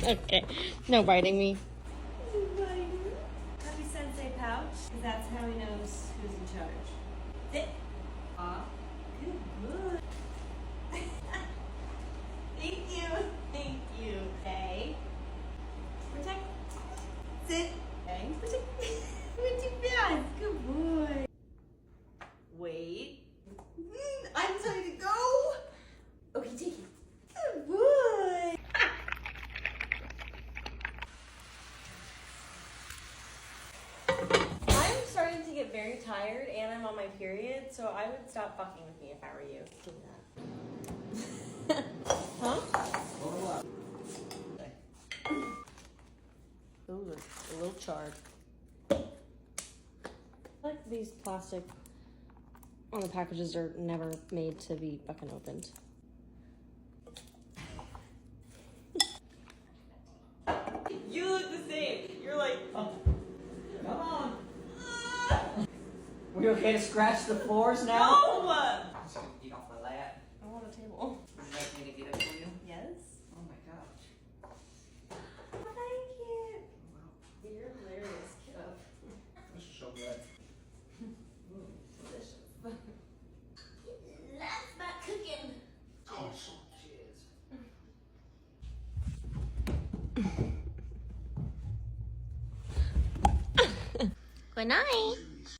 Okay, no biting me. Happy Sensei pouch, because that's how he knows who's in charge. Sit. Aw. Good boy. Thank you. Thank you. Okay. Protect. Sit. Okay. Protect. Went too fast. Good boy. Wait. I'm telling you to go. Okay, take it. Good boy. I'm starting to get very tired and I'm on my period, so I would stop fucking with me if I were you. Do that. Huh? Those are a little charred. I like these plastic on the packages are never made to be fucking opened. You look the same. You're like, oh. Come on. We okay to scratch the floors now? No! So eat off my lap. I want a table. Would you like me to get it for you? Yes? Oh my gosh. Thank you. You're hilarious, kiddo. This is so good. Delicious. That's my cooking. Oh, cheers. Good night.